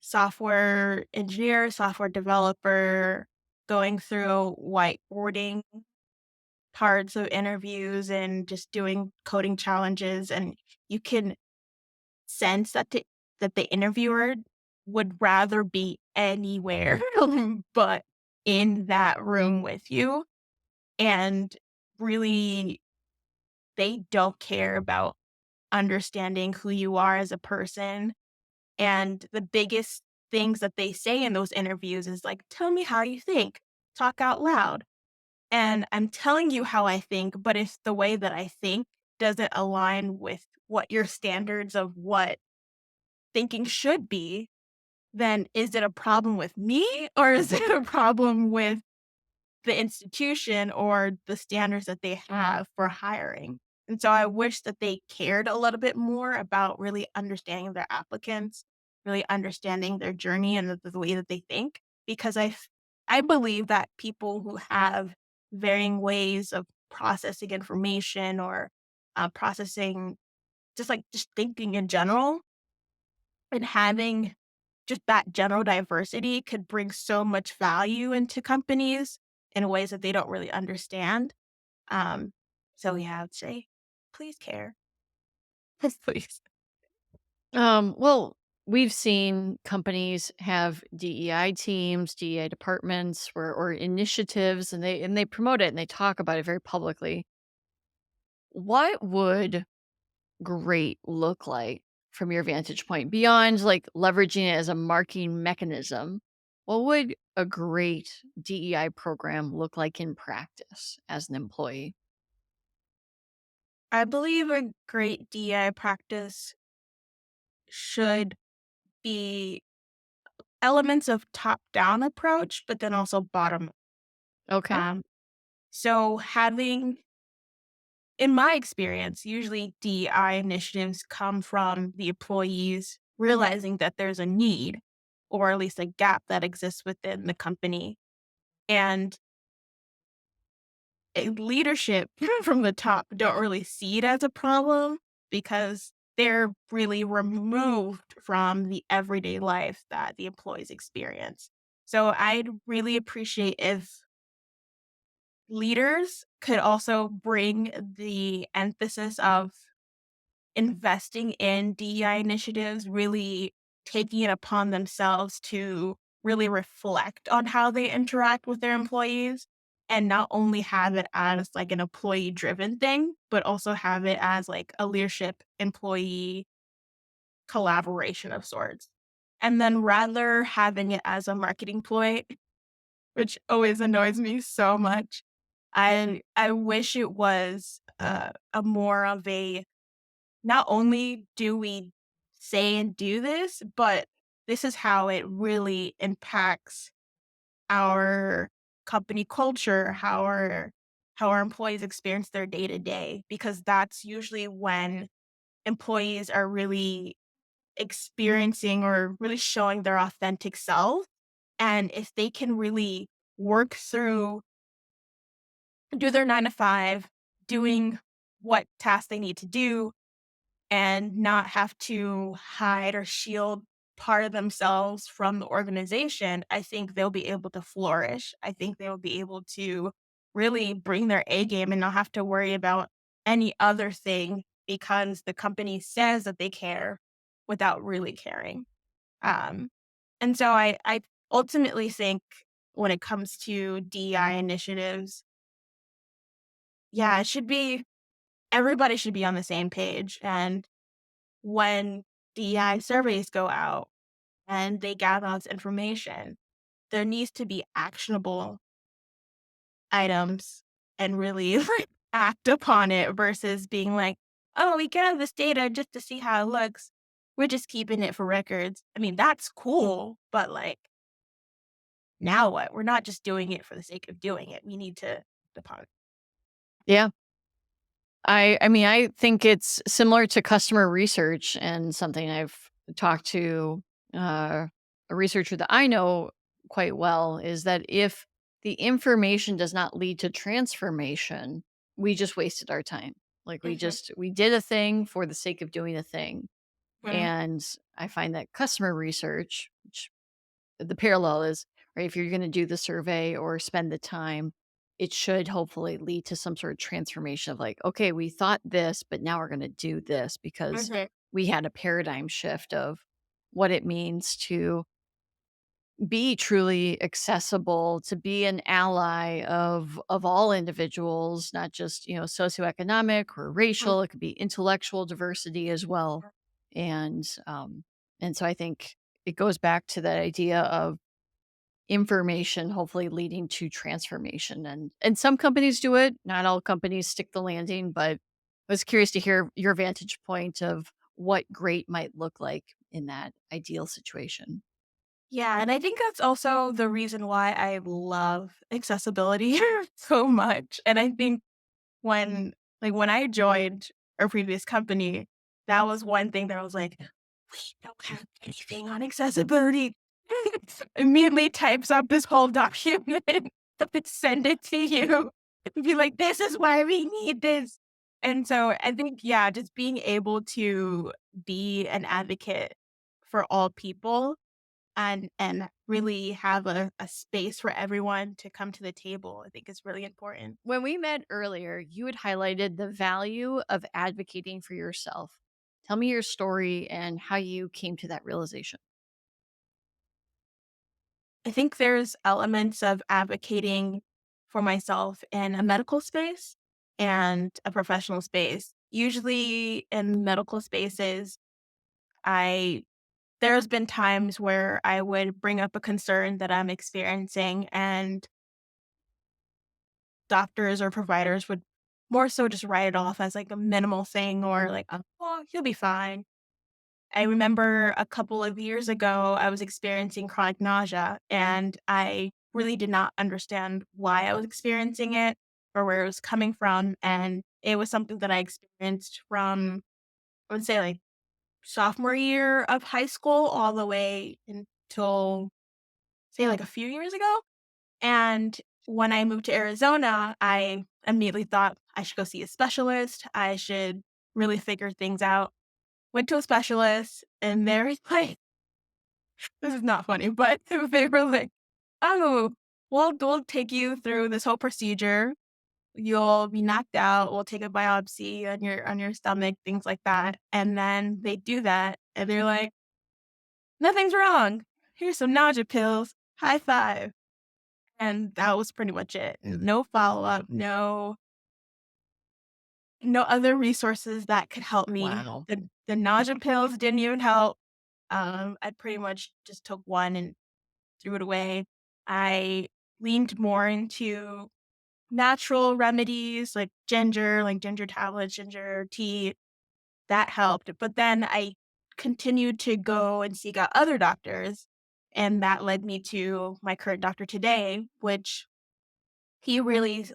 Speaker 2: software engineer, software developer, going through whiteboarding parts of interviews and just doing coding challenges, and you can sense that the interviewer would rather be anywhere but in that room with you, and really they don't care about understanding who you are as a person. And the biggest things that they say in those interviews is like, tell me how you think, talk out loud. And I'm telling you how I think, but if the way that I think doesn't align with what your standards of what thinking should be, then is it a problem with me or is it a problem with the institution or the standards that they have for hiring? And so I wish that they cared a little bit more about really understanding their applicants, really understanding their journey and the way that they think, because I believe that people who have varying ways of processing information or processing just thinking in general and having just that general diversity could bring so much value into companies in ways that they don't really understand. Um, so yeah, I would say, please care. Please.
Speaker 1: Well, we've seen companies have DEI teams, DEI departments, or initiatives, and they promote it and they talk about it very publicly. What would great look like from your vantage point beyond like leveraging it as a marketing mechanism? What would a great DEI program look like in practice as an employee?
Speaker 2: I believe a great DI practice should be elements of top-down approach, but then also bottom.
Speaker 1: Okay.
Speaker 2: Um, so in my experience, usually DEI initiatives come from the employees realizing that there's a need or at least a gap that exists within the company. And leadership from the top don't really see it as a problem because they're really removed from the everyday life that the employees experience. So I'd really appreciate if leaders could also bring the emphasis of investing in DEI initiatives, really taking it upon themselves to really reflect on how they interact with their employees and not only have it as like an employee driven thing, but also have it as like a leadership employee collaboration of sorts. And then rather having it as a marketing ploy, which always annoys me so much. I wish it was a more of a, not only do we say and do this, but this is how it really impacts our company culture, how our employees experience their day to day, because that's usually when employees are really experiencing or really showing their authentic self. And if they can really work through, do their 9 to 5, doing what tasks they need to do, and not have to hide or shield part of themselves from the organization, I think they'll be able to flourish. I think they'll be able to really bring their A game and not have to worry about any other thing because the company says that they care without really caring. Um, and so I ultimately think when it comes to DEI initiatives, yeah, it should be everybody should be on the same page. And when DEI surveys go out and they gather all this information, there needs to be actionable items and really like act upon it versus being like, oh, we gather this data just to see how it looks. We're just keeping it for records. I mean, that's cool, but like, now what? We're not just doing it for the sake of doing it. We need to depart.
Speaker 1: Yeah. I mean, I think it's similar to customer research and something I've talked to a researcher that I know quite well is that if the information does not lead to transformation, we just wasted our time. Like
Speaker 2: Mhm,
Speaker 1: we did a thing for the sake of doing a thing.
Speaker 2: mhm,
Speaker 1: And I find that customer research, which the parallel is, right, if you're going to do the survey or spend the time, it should hopefully lead to some sort of transformation of like, okay, we thought this, but now we're going to do this because
Speaker 2: mhm,
Speaker 1: we had a paradigm shift of what it means to be truly accessible, to be an ally of all individuals, not just, socioeconomic or
Speaker 2: mhm.
Speaker 1: racial. It could be intellectual diversity as well. And and so I think it goes back to that idea of information hopefully leading to transformation. And some companies do it, not all companies stick the landing, but I was curious to hear your vantage point of what great might look like in that ideal situation.
Speaker 2: Yeah, and I think that's also the reason why I love accessibility so much. And I think when I joined our previous company, that was one thing that I was like, "We don't have anything on accessibility." Immediately types up this whole document, send it to you, and be like, "This is why we need this." And so I think, yeah, just being able to be an advocate for all people and really have a space for everyone to come to the table, I think is really important.
Speaker 1: When we met earlier, you had highlighted the value of advocating for yourself. Tell me your story and how you came to that realization.
Speaker 2: I think there's elements of advocating for myself in a medical space and a professional space. Usually in medical spaces, I there's been times where I would bring up a concern that I'm experiencing and doctors or providers would more so just write it off as like a minimal thing or like, oh, you'll be fine. I remember a couple of years ago, I was experiencing chronic nausea and I really did not understand why I was experiencing it or where it was coming from. And it was something that I experienced from, I would say, like sophomore year of high school all the way until, say, like a few years ago. And when I moved to Arizona, I immediately thought I should go see a specialist. I should really figure things out. Went to a specialist, and they're like, this is not funny, but they were like, "Oh, we'll take you through this whole procedure. You'll be knocked out. We'll take a biopsy on your stomach, things like that." And then they do that, and they're like, "Nothing's wrong. Here's some nausea pills. High five." And that was pretty much it. No follow-up, no other resources that could help me.
Speaker 1: Wow.
Speaker 2: The nausea pills didn't even help. I pretty much just took one and threw it away. I leaned more into natural remedies like ginger tablets, ginger tea. That helped. But then I continued to go and seek out other doctors. And that led me to my current doctor today, which he really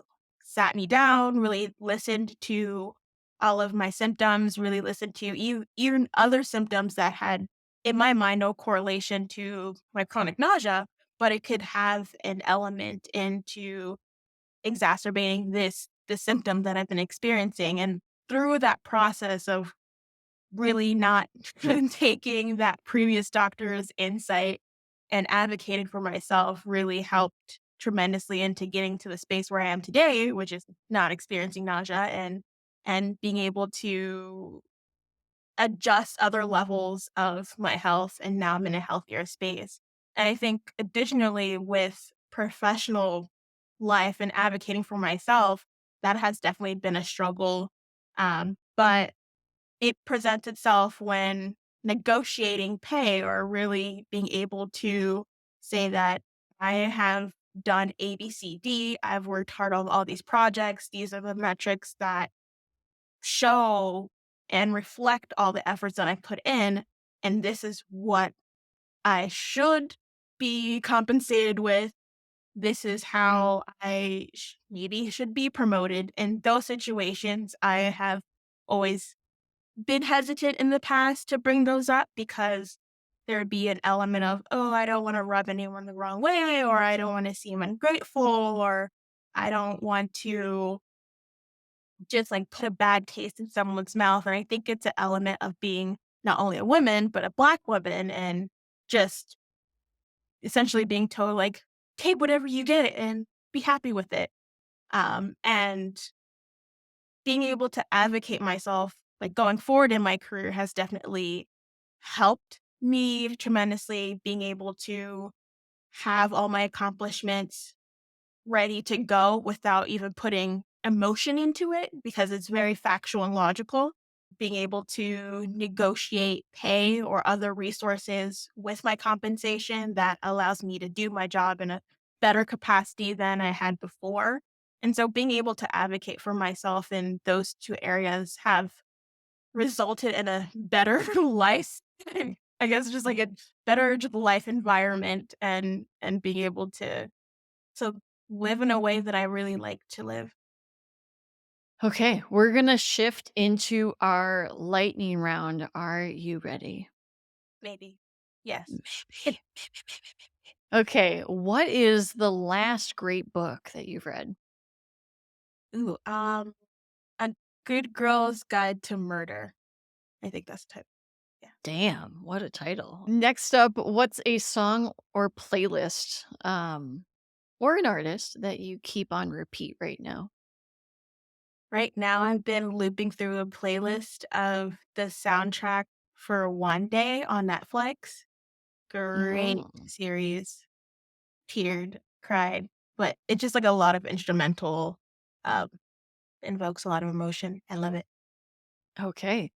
Speaker 2: sat me down, really listened to all of my symptoms, really listened to even other symptoms that had, in my mind, no correlation to my chronic nausea, but it could have an element into exacerbating this symptom that I've been experiencing. And through that process of really not taking that previous doctor's insight and advocating for myself really helped tremendously into getting to the space where I am today, which is not experiencing nausea and being able to adjust other levels of my health, and now I'm in a healthier space. And I think additionally with professional life and advocating for myself, that has definitely been a struggle. But it presents itself when negotiating pay or really being able to say that I have done A, B, C, D. I've worked hard on all these projects. These are the metrics that show and reflect all the efforts that I put in. And this is what I should be compensated with. This is how I maybe should be promoted. In those situations, I have always been hesitant in the past to bring those up because there'd be an element of, oh, I don't want to rub anyone the wrong way, or I don't want to seem ungrateful, or I don't want to just like put a bad taste in someone's mouth. And I think it's an element of being not only a woman, but a Black woman, and just essentially being told, like, take whatever you get and be happy with it. And being able to advocate myself, like going forward in my career, has definitely helped me tremendously, being able to have all my accomplishments ready to go without even putting emotion into it because it's very factual and logical. Being able to negotiate pay or other resources with my compensation that allows me to do my job in a better capacity than I had before. And so being able to advocate for myself in those two areas have resulted in a better life. I guess just like a better life environment, and being able to live in a way that I really like to live.
Speaker 1: Okay, we're going to shift into our lightning round. Are you ready?
Speaker 2: Maybe. Yes.
Speaker 1: Maybe. Okay, what is the last great book that you've read?
Speaker 2: Ooh, A Good Girl's Guide to Murder. I think that's the type. Yeah.
Speaker 1: Damn, what a title. Next up, what's a song or playlist or an artist that you keep on repeat right now?
Speaker 2: Right now, I've been looping through a playlist of the soundtrack for One Day on Netflix. Great
Speaker 1: Mm.
Speaker 2: series. Teared, cried, but it's just like a lot of instrumental, um, invokes a lot of emotion. I love it.
Speaker 1: Okay.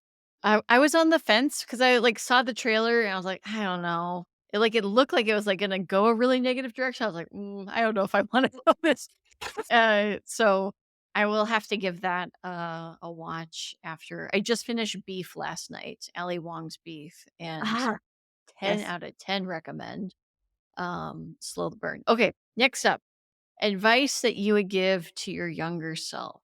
Speaker 1: I was on the fence because I, like, saw the trailer and I was like, "I don't know." It looked like it was, like, gonna go a really negative direction. I was like, I don't know if I wanna go this." So I will have to give that, a watch after I just finished Beef last night, Ali Wong's Beef, and
Speaker 2: Ah,
Speaker 1: 10
Speaker 2: yes.
Speaker 1: out of 10 recommend. Slow the burn. Okay, next up, advice that you would give to your younger self.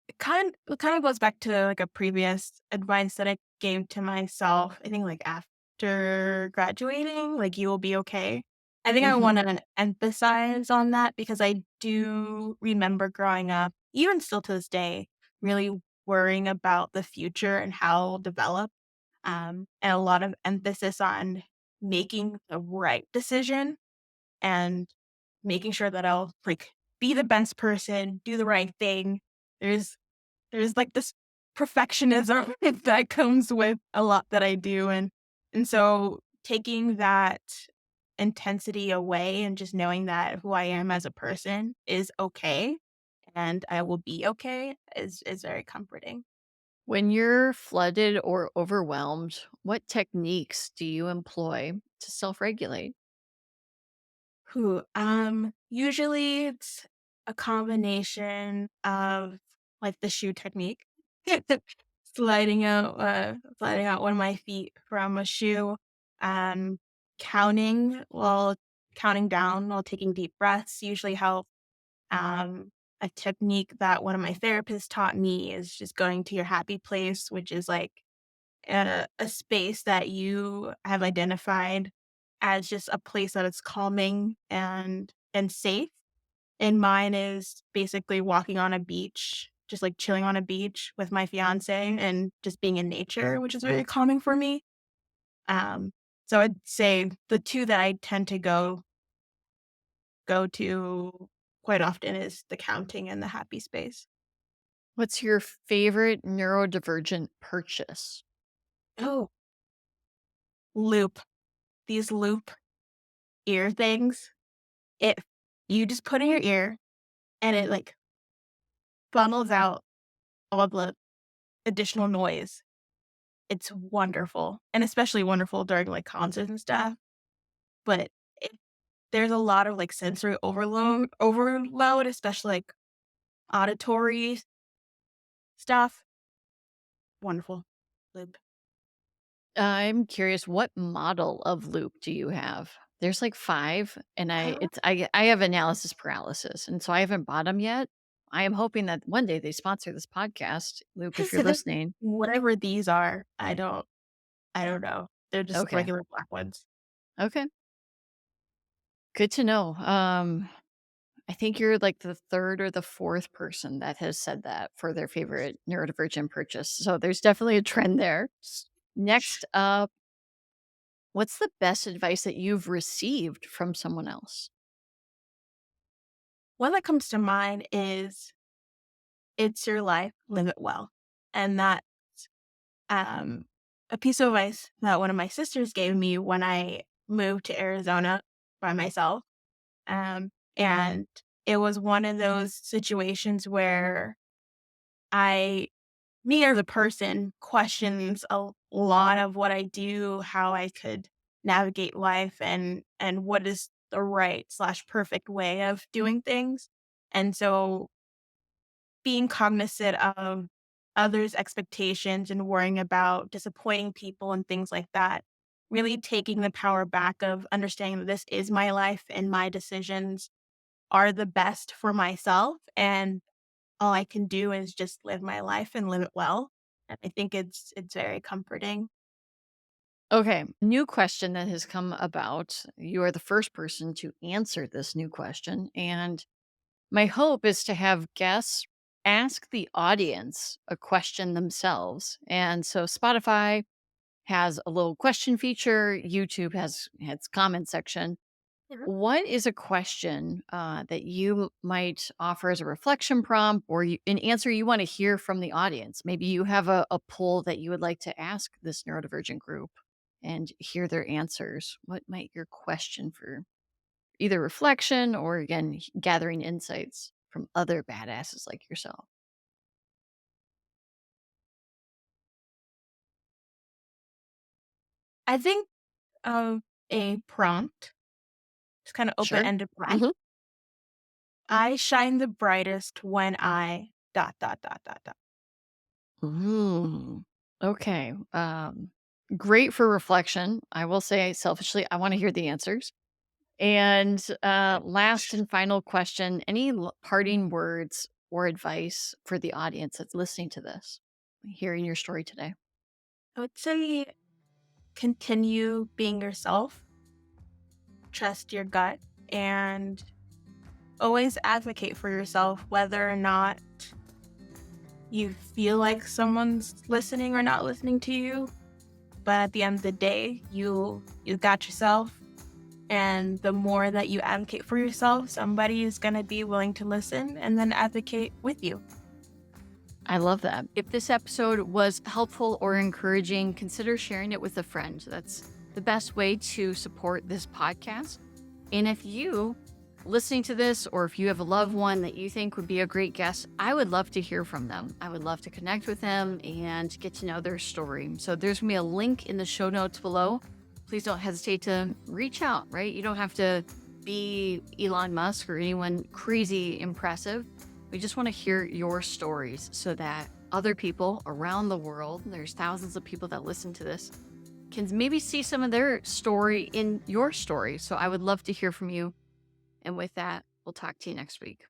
Speaker 2: It kind of goes back to, like, a previous advice that I gave to myself, I think, like, after graduating, like, "You will be okay." I think I
Speaker 1: Mhm.
Speaker 2: wanna emphasize on that because I do remember growing up, even still to this day, really worrying about the future and how it'll develop, and a lot of emphasis on making the right decision and making sure that I'll, like, be the best person, do the right thing. There's like this perfectionism that comes with a lot that I do, and so taking that intensity away and just knowing that who I am as a person is okay and I will be okay is very comforting.
Speaker 1: When you're flooded or overwhelmed, what techniques do you employ to self-regulate?
Speaker 2: Usually it's a combination of like the shoe technique, sliding out one of my feet from a shoe, um, counting down while taking deep breaths usually help. A technique that one of my therapists taught me is just going to your happy place, which is like a space that you have identified as just a place that is calming and safe. And mine is basically walking on a beach just like chilling on a beach with my fiance and just being in nature, which is very calming for me. Um, so I'd say the two that I tend to go to quite often is the counting and the happy space.
Speaker 1: What's your favorite neurodivergent purchase?
Speaker 2: Oh, loop. These loop ear things. It you just put in your ear and it like funnels out all the additional noise. It's wonderful, and especially wonderful during like concerts and stuff. But it, there's a lot of like sensory overload, especially like auditory stuff. Wonderful. Loop.
Speaker 1: I'm curious, what model of loop do you have? There's like 5, and I have analysis paralysis, and so I haven't bought them yet. I am hoping that one day they sponsor this podcast. Loop, if you're
Speaker 2: So the
Speaker 1: listening.
Speaker 2: whatever these are, I don't know. They're just
Speaker 1: Okay.
Speaker 2: regular black ones.
Speaker 1: Okay. Good to know. I think you're like the 3rd or the 4th person that has said that for their favorite neurodivergent purchase. So there's definitely a trend there. Next up, what's the best advice that you've received from someone else?
Speaker 2: One that comes to mind is it's your life, live it well. And that's um, a piece of advice that one of my sisters gave me when I moved to Arizona by myself. And it was one of those situations where I, me as a person, questions a lot of what I do, how I could navigate life, and what is the right slash perfect way of doing things. And so being cognizant of others' expectations and worrying about disappointing people and things like that, really taking the power back of understanding that this is my life and my decisions are the best for myself. And all I can do is just live my life and live it well. And I think it's very comforting.
Speaker 1: Okay, new question that has come about. You are the first person to answer this new question. And my hope is to have guests ask the audience a question themselves. And so Spotify has a little question feature, YouTube has its comment section.
Speaker 2: Mhm.
Speaker 1: What is a question that you might offer as a reflection prompt or an answer you want to hear from the audience? Maybe you have a poll that you would like to ask this neurodivergent group and hear their answers. What might your question for either reflection or, again, gathering insights from other badasses like yourself?
Speaker 2: I think of a prompt, just kind of open
Speaker 1: Sure.
Speaker 2: ended prompt.
Speaker 1: Hmm.
Speaker 2: I shine the brightest when I dot dot dot dot dot.
Speaker 1: Ooh, okay. Great for reflection. I will say selfishly, I want to hear the answers. And last and final question, any parting words or advice for the audience that's listening to this, hearing your story today?
Speaker 2: I would say continue being yourself, trust your gut, and always advocate for yourself, whether or not you feel like someone's listening or not listening to you. But at the end of the day, you got yourself, and the more that you advocate for yourself, somebody is going to be willing to listen and then advocate with you.
Speaker 1: I love that. If this episode was helpful or encouraging, consider sharing it with a friend. That's the best way to support this podcast. And if you listening to this, or if you have a loved one that you think would be a great guest, I would love to hear from them. I would love to connect with them and get to know their story. So there's going to be a link in the show notes below. Please don't hesitate to reach out, right? You don't have to be Elon Musk or anyone crazy impressive. We just want to hear your stories so that other people around the world, there's thousands of people that listen to this, can maybe see some of their story in your story. So I would love to hear from you. And with that, we'll talk to you next week.